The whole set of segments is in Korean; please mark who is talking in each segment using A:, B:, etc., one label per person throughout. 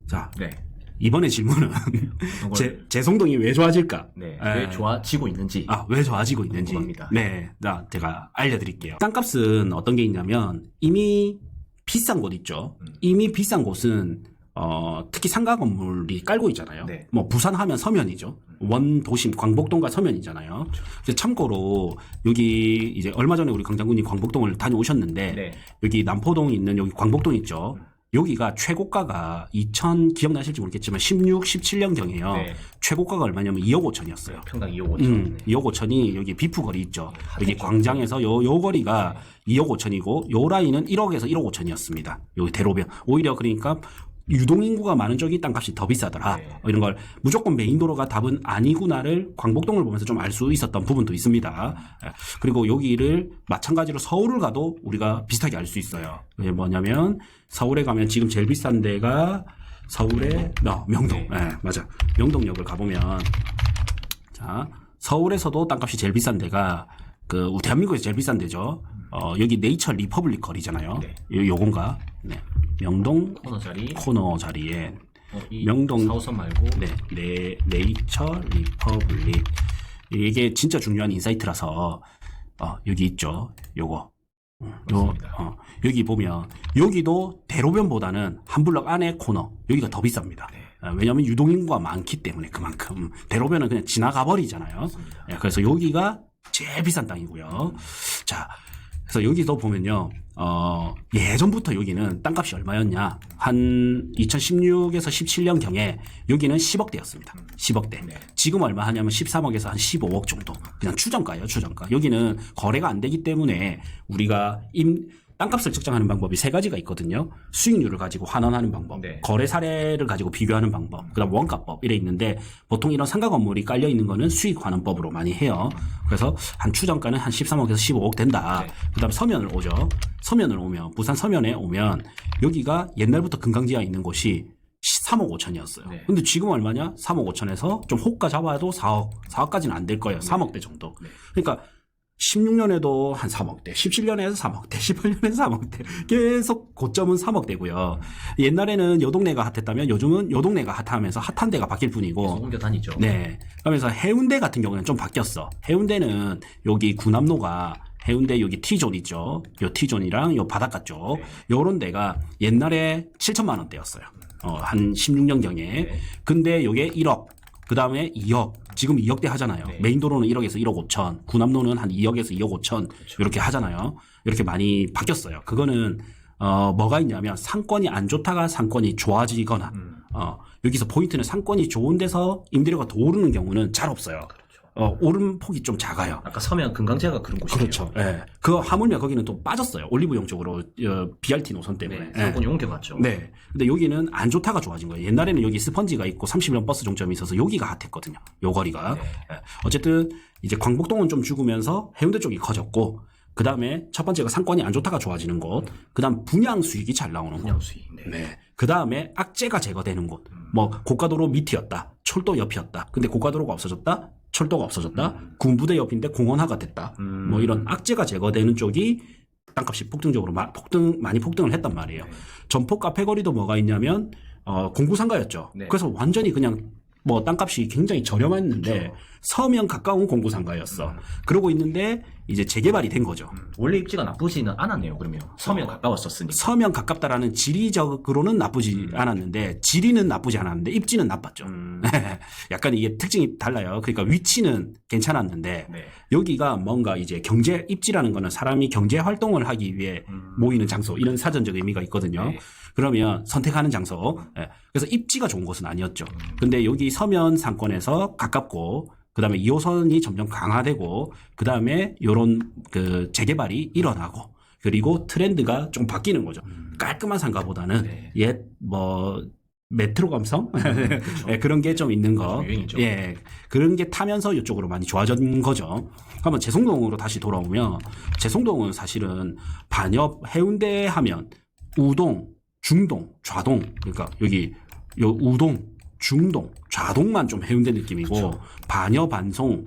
A: 자,
B: 네.
A: 이번에 질문은 재송동이 왜 좋아질까?
B: 네. 왜 좋아지고 있는지.
A: 왜 좋아지고 있는지.
B: 궁금합니다.
A: 네. 제가 알려드릴게요. 땅값은 어떤 게 있냐면 이미 비싼 곳 있죠. 이미 비싼 곳은 특히 상가 건물이 깔고 있잖아요.
B: 네.
A: 뭐 부산 하면 서면이죠. 원도심 광복동과 서면이잖아요. 그래서 참고로 여기 이제 얼마 전에 우리 강 장군님 광복동을 다녀오셨는데
B: 네.
A: 여기 남포동에 있는 여기 광복동 있죠. 여기가 최고가가 기억나실지 모르겠지만 16, 17년경이에요.
B: 네.
A: 최고가가 얼마냐면 2억 5천이었어요.
B: 평당 2억 5천.
A: 2억 5천이 여기 비프 거리 있죠. 여기 광장에서 요 거리가 2억 5천이고 요 라인은 1억에서 1억 5천이었습니다. 여기 대로변. 오히려 그러니까 유동인구가 많은 쪽이 땅값이 더 비싸더라.
B: 네.
A: 이런 걸 무조건 메인도로가 답은 아니구나를 광복동을 보면서 좀 알 수 있었던 부분도 있습니다. 그리고 여기를 마찬가지로 서울을 가도 우리가 비슷하게 알 수 있어요. 그게 뭐냐면 서울에 가면 지금 제일 비싼 데가 서울의 명동. 네, 맞아. 명동역을 가보면 자 서울에서도 땅값이 제일 비싼 데가 대한민국에서 제일 비싼 데죠. 여기 네이처 리퍼블릭 거리잖아요.
B: 네.
A: 요건가? 네. 명동 코너 자리에 명동
B: 4호선 말고
A: 네이처 리퍼블릭 이게 진짜 중요한 인사이트라서 여기 있죠. 요거. 여기 보면 여기도 대로변보다는 한 블럭 안에 코너 여기가 더 비쌉니다. 네. 왜냐하면 유동인구가 많기 때문에 그만큼 대로변은 그냥 지나가 버리잖아요. 네, 그래서 여기가 제일 비싼 땅이고요. 자, 그래서 여기도 보면요, 예전부터 여기는 땅값이 얼마였냐? 한 2016에서 17년경에 여기는 10억대였습니다. 10억대.
B: 네.
A: 지금 얼마 하냐면 13억에서 한 15억 정도. 그냥 추정가예요, 추정가. 여기는 거래가 안 되기 때문에 우리가 땅값을 측정하는 방법이 세 가지가 있거든요. 수익률을 가지고 환원하는 방법,
B: 네.
A: 거래 사례를 가지고 비교하는 방법, 그다음 원가법 이래 있는데 보통 이런 상가 건물이 깔려 있는 거는 수익 환원법으로 많이 해요. 그래서 한 추정가는 한 13억에서 15억 된다.
B: 네.
A: 그다음 서면을 오죠. 서면을 오면 부산 서면에 오면 여기가 옛날부터 금강지하 있는 곳이 3억 5천이었어요.
B: 네.
A: 근데 지금 얼마냐? 3억 5천에서 좀 호가 잡아도 4억까지는 안 될 거예요. 3억대 정도.
B: 네.
A: 그러니까 16년에도 한 3억대, 17년에서 3억대, 18년에서 3억대. 계속 고점은 3억대고요. 옛날에는 요 동네가 핫했다면 요즘은 요 동네가 핫하면서 핫한 데가 바뀔 뿐이고.
B: 계속 옮겨 다니죠.
A: 네. 그러면서 해운대 같은 경우는 좀 바뀌었어. 해운대는 여기 구남로가 해운대 여기 T존 있죠. 요 T존이랑 요 바닷가 쪽.
B: 네.
A: 요런 데가 옛날에 7천만 원대였어요. 한 16년경에.
B: 네.
A: 근데 요게 1억. 그 다음에 2억. 지금 2억대 하잖아요.
B: 네.
A: 메인도로는 1억에서 1억 5천. 구남로는 한 2억에서 2억 5천.
B: 그렇죠.
A: 이렇게 하잖아요. 이렇게 많이 바뀌었어요. 그거는, 뭐가 있냐면 상권이 안 좋다가 상권이 좋아지거나, 여기서 포인트는 상권이 좋은 데서 임대료가 더 오르는 경우는 잘 없어요. 오른 폭이 좀 작아요.
B: 아까 서면 금강지하가 그런 곳이에요.
A: 그렇죠. 예. 하물며 거기는 또 빠졌어요. 올리브영 쪽으로, BRT 노선 때문에.
B: 네. 상권이 옮겨갔죠.
A: 네. 근데 여기는 안 좋다가 좋아진 거예요. 옛날에는 여기 스펀지가 있고 30년 버스 종점이 있어서 여기가 핫했거든요. 요 거리가.
B: 네.
A: 예. 어쨌든 이제 광복동은 좀 죽으면서 해운대 쪽이 커졌고, 그 다음에 첫 번째가 상권이 안 좋다가 좋아지는 곳, 그 다음 분양 수익이 잘 나오는 곳.
B: 분양 수익. 네.
A: 네. 그 다음에 악재가 제거되는 곳. 뭐 고가도로 밑이었다. 철도 옆이었다. 근데 고가도로가 없어졌다. 철도가 없어졌다. 군부대 옆인데 공원화가 됐다. 뭐 이런 악재가 제거되는 쪽이 땅값이 폭등적으로 많이 폭등을 했단 말이에요.
B: 네.
A: 점포 카페 거리도 뭐가 있냐면 공구상가였죠.
B: 네.
A: 그래서 완전히 그냥 뭐 땅값이 굉장히 저렴했는데
B: 그렇죠.
A: 서면 가까운 공구상가였어. 그러고 있는데 이제 재개발이 된 거죠.
B: 원래 입지가 나쁘지는 않았네요. 그러면 서면 가까웠었으니까.
A: 서면 가깝다라는 지리적으로는 나쁘지 않았는데 지리는 나쁘지 않았는데 입지는 나빴죠. 약간 이게 특징이 달라요. 그러니까 위치는 괜찮았는데
B: 네.
A: 여기가 뭔가 이제 경제 입지라는 거는 사람이 경제 활동을 하기 위해 모이는 장소 이런 사전적 의미가 있거든요.
B: 네.
A: 그러면 선택하는 장소. 그래서 입지가 좋은 곳은 아니었죠. 근데 여기 서면 상권에서 가깝고 그다음에 2호선이 점점 강화되고 그다음에 요런 재개발이 일어나고 그리고 트렌드가 좀 바뀌는 거죠. 깔끔한 상가보다는
B: 네.
A: 옛 메트로 감성
B: 그렇죠.
A: 네, 그런 게 좀 있는 거.
B: 유행이죠.
A: 예. 그런 게 타면서 이쪽으로 많이 좋아진 거죠. 한번 재송동으로 다시 돌아오면 재송동은 사실은 반엽 해운대 하면 우동, 중동, 좌동 그러니까 여기 요 우동 중동, 좌동만 좀 해운대 느낌이고
B: 그렇죠.
A: 반여 반송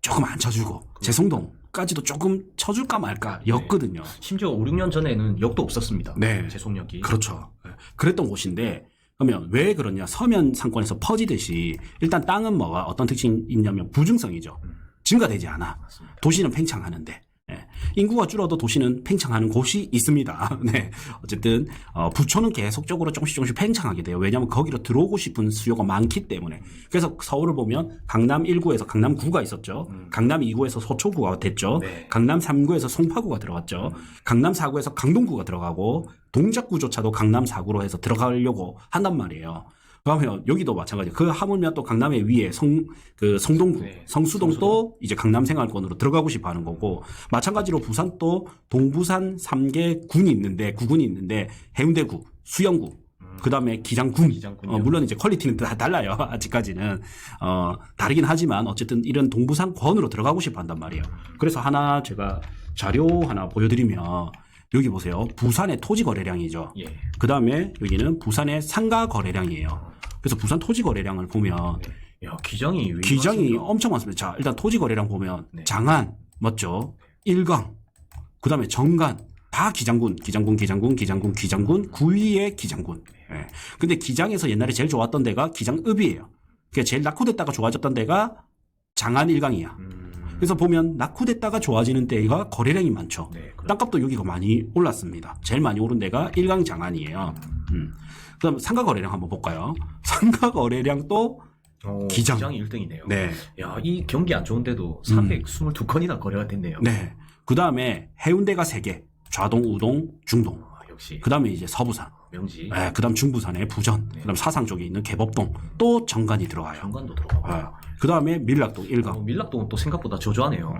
A: 조금 안 쳐주고 재송동까지도 조금 쳐줄까 말까 였거든요.
B: 심지어 5, 6년 전에는 역도 없었습니다.
A: 네.
B: 재송역이.
A: 그렇죠. 그랬던 곳인데 그러면 왜 그러냐? 서면 상권에서 퍼지듯이 일단 땅은 뭐가 어떤 특징이 있냐면 부증성이죠. 증가되지 않아.
B: 맞습니다.
A: 도시는 팽창하는데. 예. 인구가 줄어도 도시는 팽창하는 곳이 있습니다. 네. 어쨌든 부촌은 계속적으로 조금씩 팽창하게 돼요. 왜냐하면 거기로 들어오고 싶은 수요가 많기 때문에. 그래서 서울을 보면 강남 1구에서 강남 9가 있었죠. 강남 2구에서 서초구가 됐죠.
B: 네.
A: 강남 3구에서 송파구가 들어갔죠. 강남 4구에서 강동구가 들어가고 동작구조차도 강남 4구로 해서 들어가려고 한단 말이에요. 그러면 여기도 마찬가지. 그 하물며 또 강남의 위에 성동구,
B: 네.
A: 성수동도 이제 강남 생활권으로 들어가고 싶어 하는 거고, 마찬가지로 부산도 동부산 3개 군이 있는데, 구군이 있는데, 해운대구, 수영구, 그 다음에 기장군.
B: 기장군이요.
A: 물론 이제 퀄리티는 다 달라요. 아직까지는. 다르긴 하지만 어쨌든 이런 동부산권으로 들어가고 싶어 한단 말이에요. 그래서 하나 제가 자료 하나 보여드리면, 여기 보세요. 부산의 토지 거래량이죠.
B: 예.
A: 그 다음에 여기는 부산의 상가 거래량이에요. 그래서 부산 토지 거래량을 보면
B: 네. 야, 기장이
A: 기장이 엄청 많습니다. 자, 일단 토지 거래량 보면
B: 네.
A: 장안 맞죠? 일강, 그 다음에 정간 다 기장군, 구위의 기장군. 예. 근데 기장에서 옛날에 제일 좋았던 데가 기장읍이에요. 그러니까 제일 낙후됐다가 좋아졌던 데가 장안 일강이야. 그래서 보면 낙후됐다가 좋아지는 데가 거래량이 많죠.
B: 네, 그렇죠.
A: 땅값도 여기가 많이 올랐습니다. 제일 많이 오른 데가 일강 장안이에요. 그다음 상가 거래량 한번 볼까요? 상가 거래량도 기장.
B: 기장이 1등이네요.
A: 네.
B: 야, 이 경기 안 좋은데도 422건이나 거래가 됐네요.
A: 네. 그다음에 해운대가 3개. 좌동, 우동, 중동.
B: 역시
A: 그다음에 이제 서부산.
B: 명지.
A: 네, 그다음 중부산의 부전.
B: 네.
A: 그다음 사상 쪽에 있는 개법동. 또 정관이 들어가요.
B: 정관도 들어가고.
A: 그다음에 밀락동, 일강.
B: 밀락동은 또 생각보다 저조하네요.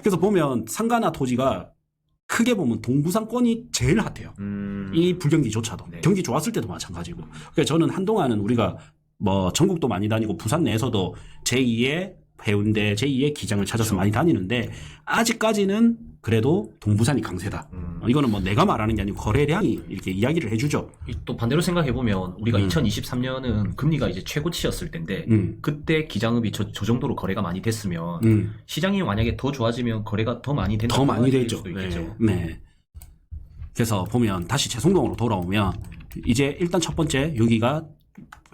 A: 그래서 보면 상가나 토지가 크게 보면 동부상권이 제일 핫해요. 이 불경기조차도.
B: 네.
A: 경기 좋았을 때도 마찬가지고. 그러니까 저는 한동안은 우리가 뭐 전국도 많이 다니고 부산 내에서도 제2의 해운대, 제2의 기장을 찾아서
B: 그렇죠.
A: 많이 다니는데 아직까지는 그래도 동부산이 강세다. 이거는 뭐 내가 말하는 게 아니고 거래량이 이렇게 이야기를 해주죠.
B: 또 반대로 생각해보면 우리가 2023년은 금리가 이제 최고치였을 텐데 그때 기장읍이 저 정도로 거래가 많이 됐으면 시장이 만약에 더 좋아지면 거래가 더 많이 된다고
A: 더 많이 되죠.
B: 수도 있겠죠.
A: 네. 그래서 보면 다시 재송동으로 돌아오면 이제 일단 첫 번째 여기가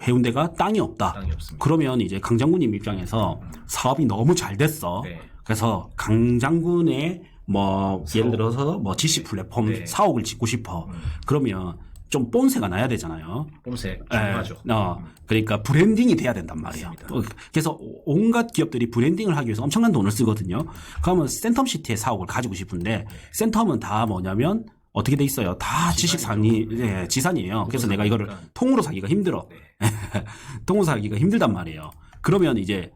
A: 해운대가 땅이 없다.
B: 땅이 없습니다.
A: 그러면 이제 강장군님 입장에서 사업이 너무 잘 됐어.
B: 네.
A: 그래서 강장군의 뭐 예를 들어서 뭐 GC 플랫폼
B: 네.
A: 사옥을 짓고 싶어. 그러면 좀 본세가 나야 되잖아요.
B: 봄새 중요하죠.
A: 그러니까 브랜딩이 돼야 된단 말이에요.
B: 맞습니다.
A: 그래서 온갖 기업들이 브랜딩을 하기 위해서 엄청난 돈을 쓰거든요. 그러면 센텀시티의 사옥을 가지고 싶은데 센텀은 다 뭐냐면 어떻게 돼 있어요? 다 지식산이, 네, 지산이에요. 그래서 내가 이거를 통으로 사기가 힘들어. 통으로 사기가 힘들단 말이에요. 그러면 이제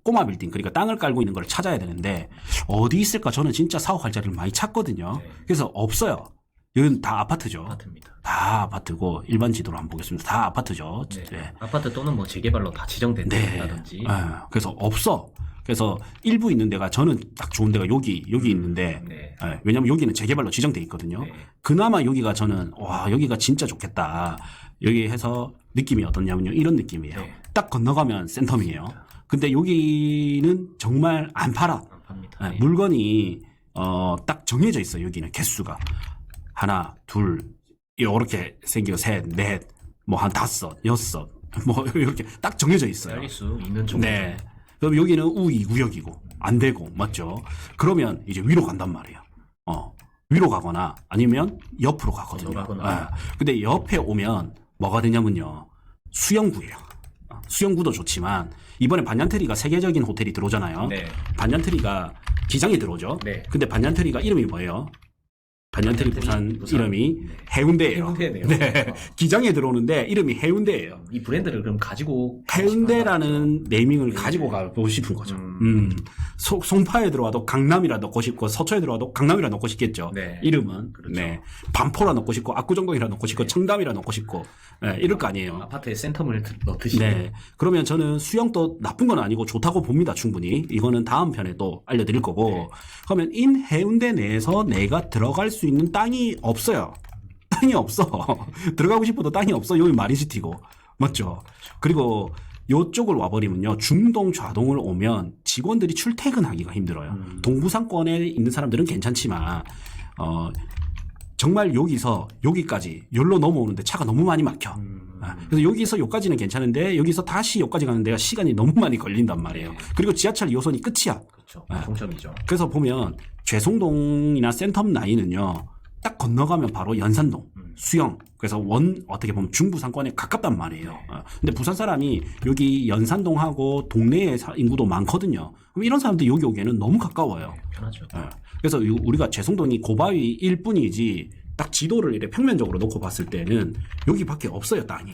A: 꼬마 빌딩, 그러니까 땅을 깔고 있는 걸 찾아야 되는데 어디 있을까? 저는 진짜 사옥할 자리를 많이 찾거든요.
B: 네.
A: 그래서 없어요. 여기는 다 아파트죠.
B: 아파트입니다.
A: 다 아파트고 일반 지도로 한번 보겠습니다. 다 아파트죠.
B: 네.
A: 네.
B: 아파트 또는 뭐 재개발로 다 지정된다든지.
A: 그래서 없어. 그래서 일부 있는 데가 저는 딱 좋은 데가 여기 있는데
B: 네.
A: 왜냐면 여기는 재개발로 지정돼 있거든요.
B: 네.
A: 그나마 여기가 저는 와 여기가 진짜 좋겠다. 여기 해서 느낌이 어떻냐면요. 이런 느낌이에요.
B: 네.
A: 딱 건너가면 센텀이에요. 근데 여기는 정말 안 팔아.
B: 안 팝니다. 네.
A: 물건이 딱 정해져 있어요. 여기는 개수가 하나, 둘, 이렇게 생기고 셋, 넷, 뭐 한 다섯, 여섯, 뭐 이렇게 딱 정해져 있어요.
B: 살릴 수 있는 정도.
A: 네. 그럼 여기는 U2구역이고 안 되고 맞죠? 그러면 이제 위로 간단 말이에요. 위로 가거나 아니면 옆으로 가거든요.
B: 건너가거나.
A: 근데 옆에 오면 뭐가 되냐면요. 수영구예요. 수영구도 좋지만 이번에 반얀트리가 세계적인 호텔이 들어오잖아요.
B: 네.
A: 반얀트리가 기장이 들어오죠.
B: 네.
A: 근데 반얀트리가 이름이 뭐예요? 반얀트리 부산 이름이
B: 네.
A: 해운대예요.
B: 해운대네요.
A: 네. 기장에 들어오는데 이름이 해운대예요.
B: 이 브랜드를 그럼 가지고
A: 해운대라는 네이밍을 가지고 가고 싶은 거죠. 송파에 들어와도 강남이라 넣고 싶고 서초에 들어와도 강남이라 넣고 싶겠죠.
B: 네.
A: 이름은.
B: 그렇죠.
A: 네. 반포라 넣고 싶고 압구정동이라 넣고 싶고 청담이라 넣고 싶고 이럴 거 아니에요.
B: 아파트에 센텀을 넣듯이.
A: 네. 그러면 저는 수영도 나쁜 건 아니고 좋다고 봅니다. 충분히. 이거는 다음 편에 또 알려드릴 거고.
B: 네.
A: 그러면 인 해운대 내에서 내가 들어갈 수 있는 땅이 없어요. 땅이 없어. 들어가고 싶어도 땅이 없어. 여기 마린시티고. 맞죠? 그리고 요쪽을 와버리면요. 중동, 좌동을 오면 직원들이 출퇴근하기가 힘들어요. 동부상권에 있는 사람들은 괜찮지만, 정말 여기서 여기까지 열로 넘어오는데 차가 너무 많이 막혀. 그래서 여기서 여기까지는 괜찮은데 여기서 다시 여기까지 가는 데가 시간이 너무 많이 걸린단 말이에요.
B: 네.
A: 그리고 지하철 2호선이 끝이야.
B: 그렇죠. 종점이죠.
A: 그래서 보면 죄송동이나 센텀 라인은요. 딱 건너가면 바로 연산동, 수영. 그래서 어떻게 보면 중부 상권에 가깝단 말이에요.
B: 네.
A: 근데 부산 사람이 여기 연산동하고 동네에 인구도 많거든요. 그럼 이런 사람들이 여기 오기에는 너무 가까워요.
B: 네, 편하죠.
A: 그래서 우리가 죄송동이 고바위일 뿐이지 딱 지도를 이렇게 평면적으로 놓고 봤을 때는 여기밖에 없어요, 땅이.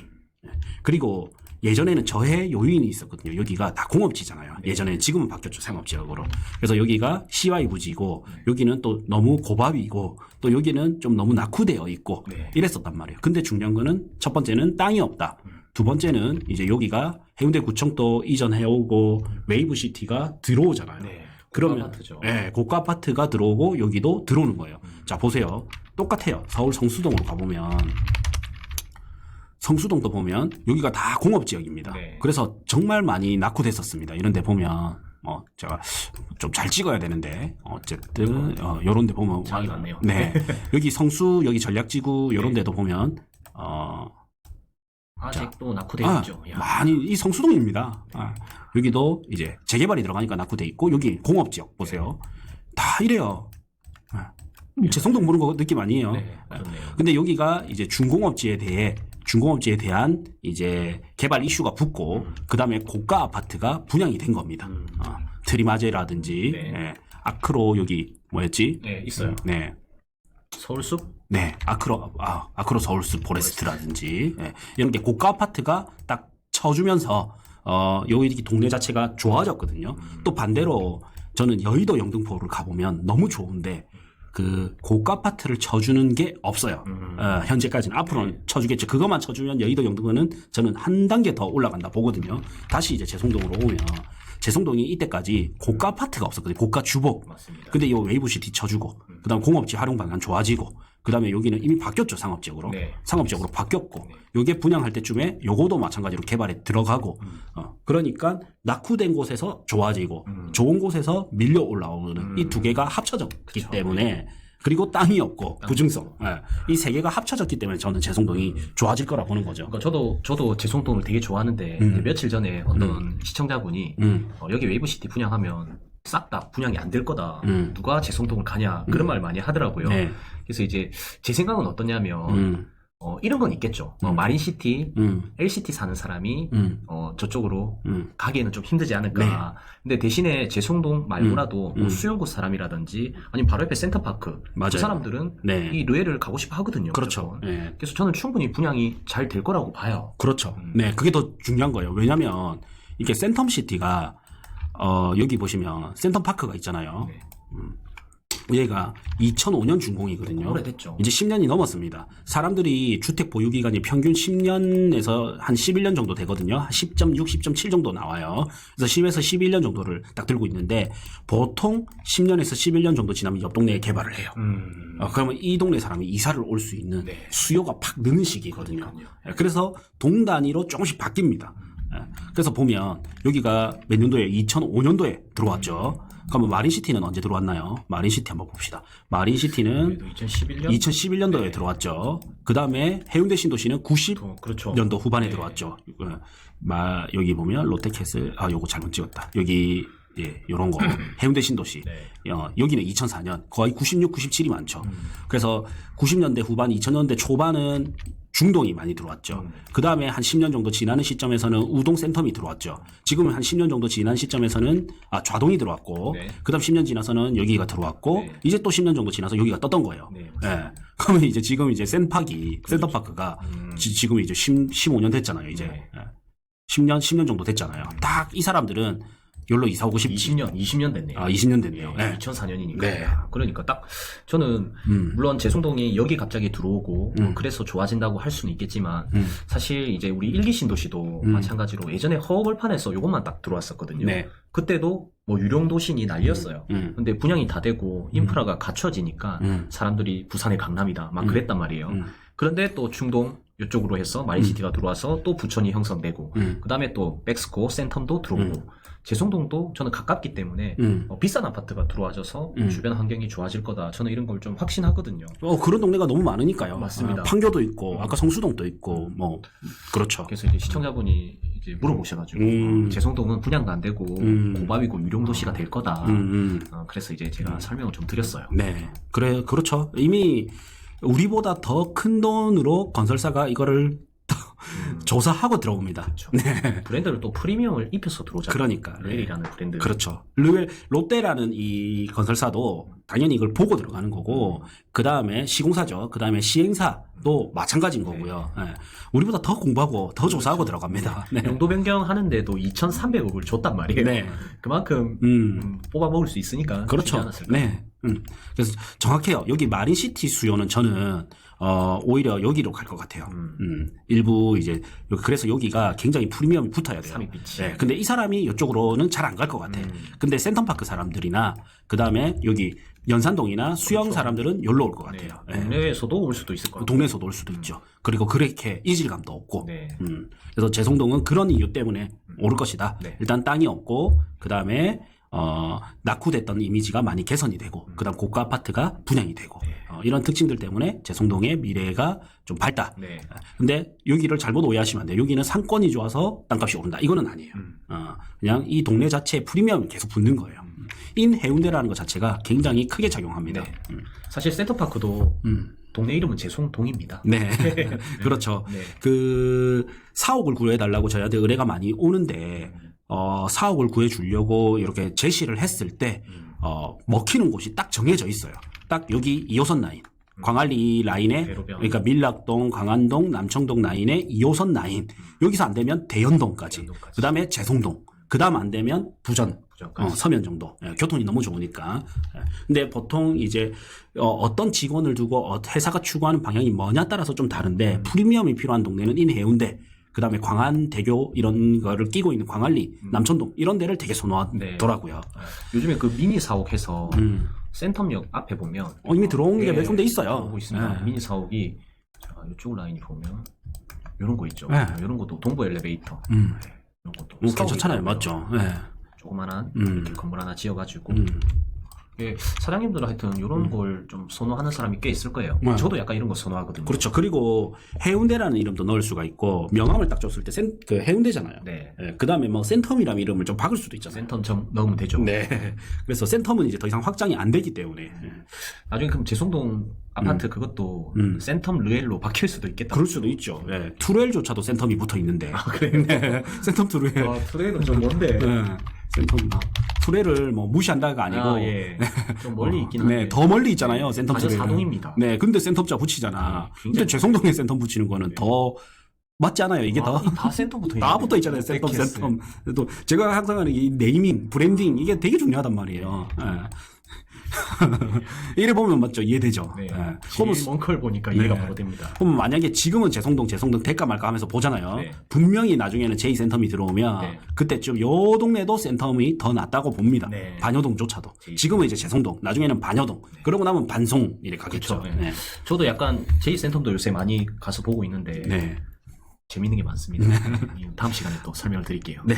A: 그리고 예전에는 저해 요인이 있었거든요. 여기가 다 공업지잖아요. 예전에는, 지금은 바뀌었죠, 상업지역으로. 그래서 여기가 시와이 부지고 여기는 또 너무 고바위고 또 여기는 좀 너무 낙후되어 있고 이랬었단 말이에요. 근데 중요한 거는 첫 번째는 땅이 없다. 두 번째는 이제 여기가 해운대 구청도 이전해오고 웨이브시티가 들어오잖아요.
B: 네.
A: 그러면
B: 아파트죠.
A: 네, 고가 아파트가 들어오고 여기도 들어오는 거예요. 자, 보세요. 똑같아요. 서울 성수동으로 가보면 성수동도 보면 여기가 다 공업지역입니다.
B: 네.
A: 그래서 정말 많이 낙후됐었습니다. 이런 데 보면 제가 좀 잘 찍어야 되는데 어쨌든 요런 데 보면
B: 장이 많네요.
A: 네. 여기 성수 여기 전략지구 요런 데도 보면
B: 아직도 낙후되어 있죠. 야.
A: 많이 이 성수동입니다. 여기도 이제 재개발이 들어가니까 낙후돼 있고 여기 공업지역 보세요. 다 이래요. 재성동 보는 거 느낌 아니에요.
B: 네, 그렇네요.
A: 근데 여기가 이제 중공업지에 대한 이제 개발 이슈가 붙고 그다음에 고가 아파트가 분양이 된 겁니다. 트리마제라든지
B: 네.
A: 아크로 여기 뭐였지?
B: 네, 있어요.
A: 네.
B: 서울숲?
A: 네, 아크로 서울숲 포레스트라든지 이런 게 고가 아파트가 딱 쳐주면서 여기 동네 자체가 좋아졌거든요. 또 반대로 저는 여의도 영등포를 가보면 너무 좋은데 그 고가 아파트를 쳐주는 게 없어요. 현재까지는. 앞으로는 쳐주겠죠. 그것만 쳐주면 여의도 영등포는 저는 한 단계 더 올라간다 보거든요. 다시 이제 재송동으로 오면 재송동이 이때까지 고가 아파트가 없었거든요. 고가 주복.
B: 맞습니다.
A: 근데 이 웨이브시티 쳐주고 그다음 공업지 활용 방안 좋아지고 그다음에 여기는 이미 바뀌었죠. 상업지역으로.
B: 네.
A: 상업지역으로 바뀌었고 요게 분양할 때쯤에 요거도 마찬가지로 개발에 들어가고 그러니까 낙후된 곳에서 좋아지고 좋은 곳에서 밀려 올라오는 이 두 개가 합쳐졌기 때문에 그리고 땅이 없고 부증성 이 세 개가 합쳐졌기 때문에 저는 재송동이 좋아질 거라 보는 거죠.
B: 그러니까 저도 재송동을 되게 좋아하는데 며칠 전에 어떤 시청자분이 여기 웨이브시티 분양하면 싹 다 분양이 안 될 거다. 누가 재송동을 가냐 그런 말 많이 하더라고요.
A: 네.
B: 그래서 이제 제 생각은 어떠냐면 이런 건 있겠죠. 마린시티, LCT 사는 사람이 저쪽으로 가기에는 좀 힘들지 않을까.
A: 네.
B: 근데 대신에 재송동 말고라도 뭐 수영구 사람이라든지 아니면 바로 옆에 센터파크
A: 맞아요.
B: 그 사람들은
A: 네.
B: 이 르웨를 가고 싶어 하거든요.
A: 그렇죠.
B: 무조건.
A: 네.
B: 그래서 저는 충분히 분양이 잘 될 거라고 봐요.
A: 그렇죠. 네, 그게 더 중요한 거예요. 왜냐하면 이게 센텀시티가 여기 보시면 센텀파크가 있잖아요.
B: 네.
A: 얘가 2005년 준공이거든요.
B: 오래됐죠.
A: 이제 10년이 넘었습니다. 사람들이 주택 보유 기간이 평균 10년에서 한 11년 정도 되거든요. 10.6, 10.7 정도 나와요. 그래서 10에서 11년 정도를 딱 들고 있는데 보통 10년에서 11년 정도 지나면 옆 동네에 개발을 해요. 그러면 이 동네 사람이 이사를 올 수 있는
B: 네.
A: 수요가 팍 느는 시기거든요. 그래서 동 단위로 조금씩 바뀝니다. 그래서 보면 여기가 몇 년도에 2005년도에 들어왔죠. 그러면 마린시티는 언제 들어왔나요? 마린시티 한번 봅시다. 마린시티는 2011년도에
B: 네.
A: 들어왔죠. 그 다음에 해운대 신도시는 90년도
B: 그렇죠.
A: 후반에
B: 네.
A: 들어왔죠. 여기 보면 롯데캐슬, 요거 잘못 찍었다. 여기, 요런 거. 해운대 신도시.
B: 네.
A: 여기는 2004년. 거의 96, 97이 많죠. 그래서 90년대 후반, 2000년대 초반은 중동이 많이 들어왔죠. 그 다음에 한 10년 정도 지나는 시점에서는 우동 센텀이 들어왔죠. 지금은 한 10년 정도 지난 시점에서는 좌동이 들어왔고,
B: 네.
A: 그 다음 10년 지나서는 여기가 들어왔고,
B: 네.
A: 이제 또 10년 정도 지나서 여기가 떴던 거예요.
B: 네,
A: 그러면 이제 지금 이제 센터파크가 지금 이제 15년 됐잖아요. 이제.
B: 네.
A: 10년 정도 됐잖아요. 딱 이 사람들은 여기로 이사 오고 싶지.
B: 20년 됐네요.
A: 20년 됐네요. 네.
B: 2004년이니까.
A: 네.
B: 그러니까 딱 저는 물론 재송동이 여기 갑자기 들어오고 그래서 좋아진다고 할 수는 있겠지만 사실 이제 우리 일기 신도시도 마찬가지로 예전에 허벌판에서 요것만 딱 들어왔었거든요.
A: 네.
B: 그때도 뭐 유령도시니 난리였어요. 근데 분양이 다 되고 인프라가 갖춰지니까 사람들이 부산의 강남이다 막 그랬단 말이에요. 그런데 또 중동 이쪽으로 해서 마린시티가 들어와서 또 부천이 형성되고 그 다음에 또 백스코, 센텀도 들어오고 제송동도 저는 가깝기 때문에 비싼 아파트가 들어와져서 주변 환경이 좋아질 거다. 저는 이런 걸 좀 확신하거든요.
A: 그런 동네가 너무 많으니까요.
B: 맞습니다.
A: 판교도 있고 아까 성수동도 있고 뭐 그렇죠.
B: 그래서 이제 시청자분이 이제 물어보셔가지고 제송동은 분양도 안 되고 고밥이고 유령도시가 될 거다. 그래서 이제 제가 설명을 좀 드렸어요.
A: 네, 그렇죠. 이미 우리보다 더 큰 돈으로 건설사가 이거를 조사하고 들어옵니다.
B: 그렇죠.
A: 네.
B: 브랜드를 또 프리미엄을 입혀서 들어오잖아요.
A: 그러니까.
B: 르웰이라는 브랜드.
A: 그렇죠. 롯데라는 이 건설사도 당연히 이걸 보고 들어가는 거고, 그 다음에 시공사죠. 그 다음에 시행사도 마찬가지인 거고요. 네. 우리보다 더 공부하고 더 조사하고 들어갑니다. 네.
B: 용도 변경하는데도 2,300억을 줬단 말이에요.
A: 네.
B: 그만큼 뽑아 먹을 수 있으니까.
A: 그렇죠. 네. 그래서 정확해요. 여기 마린시티 수요는 저는 오히려 여기로 갈 것 같아요. 일부 이제 그래서 여기가 굉장히 프리미엄이 붙어야 돼요.
B: 삼익빛이.
A: 네. 근데 이 사람이 이쪽으로는 잘 안 갈 것 같아. 근데 센텀파크 사람들이나 그 다음에 여기 연산동이나 수영
B: 그렇죠.
A: 사람들은 여기로 올 것
B: 네.
A: 같아요. 네.
B: 동네에서도 올 수도 있을 것 같아요.
A: 동네에서도 올 수도 있죠. 그리고 그렇게 이질감도 없고.
B: 네.
A: 그래서 제송동은 그런 이유 때문에 오를 것이다.
B: 네.
A: 일단 땅이 없고 그 다음에 낙후됐던 이미지가 많이 개선이 되고 그다음 고가 아파트가 분양이 되고 이런 특징들 때문에 제송동의 미래가 좀 밝다.
B: 네.
A: 근데 여기를 잘못 오해하시면 안 돼요. 여기는 상권이 좋아서 땅값이 오른다. 이거는 아니에요. 그냥 이 동네 자체에 프리미엄이 계속 붙는 거예요. 인 해운대라는 것 자체가 굉장히 크게 작용합니다.
B: 네. 사실 센터파크도 동네 이름은 제송동입니다.
A: 네. 그렇죠.
B: 네.
A: 그 4억을 구해달라고 저희한테 의뢰가 많이 오는데 4억을 구해주려고 이렇게 제시를 했을 때 먹히는 곳이 딱 정해져 있어요. 딱 여기 2호선 라인. 광안리 라인에
B: 대로변.
A: 그러니까 밀락동, 강안동, 남청동 라인에 2호선 라인. 여기서 안 되면 대연동까지.
B: 대연동까지.
A: 그다음에 제송동. 그다음 안 되면 부전.
B: 부전까지.
A: 서면 정도. 교통이 너무 좋으니까. 근데 보통 이제 어떤 직원을 두고 회사가 추구하는 방향이 뭐냐 따라서 좀 다른데 프리미엄이 필요한 동네는 인해운대. 그 다음에 광안대교 이런 거를 끼고 있는 광안리, 남천동 이런 데를 되게 선호하더라고요.
B: 요즘에 그 미니 사옥해서 센텀역 앞에 보면
A: 이미 들어온 게 몇 군데 있어요.
B: 오고 있습니다.
A: 네.
B: 미니 사옥이 이쪽 라인이 보면 이런 거 있죠.
A: 네.
B: 이런 것도 동부 엘리베이터. 이런 것도
A: 괜찮잖아요,
B: 사옥이
A: 맞죠? 네.
B: 조그만한 이렇게 건물 하나 지어가지고 사장님들은 하여튼 이런 걸 좀 선호하는 사람이 꽤 있을 거예요.
A: 네.
B: 저도 약간 이런 거 선호하거든요.
A: 그렇죠. 그리고 해운대라는 이름도 넣을 수가 있고 명함을 딱 줬을 때 그 해운대잖아요.
B: 네.
A: 그 다음에 뭐 센텀이라는 이름을 좀 박을 수도 있잖아요.
B: 센텀 좀 넣으면 되죠.
A: 네. 그래서 센텀은 이제 더 이상 확장이 안 되기 때문에.
B: 나중에 그럼 제송동 아파트 그것도 센텀 르엘로 바뀔 수도 있겠다.
A: 그럴 수도 있죠. 네. 투렐조차도 센텀이 붙어 있는데.
B: 그래요?
A: 네. 센텀 투렐.
B: 트레이는 좀 먼데.
A: 네. 센텀 투렐을 뭐 무시한다가 아니고.
B: 좀 멀리 있긴 한데.
A: 네, 더 멀리 있잖아요. 센텀 투렐.
B: 사동입니다.
A: 네, 근데 센텀자 붙이잖아. 근데 제송동에 센텀 붙이는 거는 더 맞지 않아요? 이게 더.
B: 다 센텀 붙어
A: 다 붙어 있잖아요. 센텀. 또 제가 항상 하는 이 네이밍, 브랜딩 이게 되게 중요하단 말이에요. 네. 이래 보면 맞죠? 이해되죠?
B: 네.
A: 네.
B: 그러면 멍컬 보니까 이해가 바로 됩니다.
A: 그럼 만약에 지금은 제송동 될까 말까 하면서 보잖아요.
B: 네.
A: 분명히 나중에는 제2센텀이 들어오면
B: 네.
A: 그때쯤 요 동네도 센텀이 더 낫다고 봅니다.
B: 네.
A: 반여동조차도. 지금은 이제 제송동, 나중에는 반여동. 그러고 나면 반송 이렇게 가겠죠.
B: 그렇죠. 네. 저도 약간 제2센텀도 요새 많이 가서 보고 있는데
A: 네.
B: 재밌는 게 많습니다. 다음 시간에 또 설명을 드릴게요.
A: 네.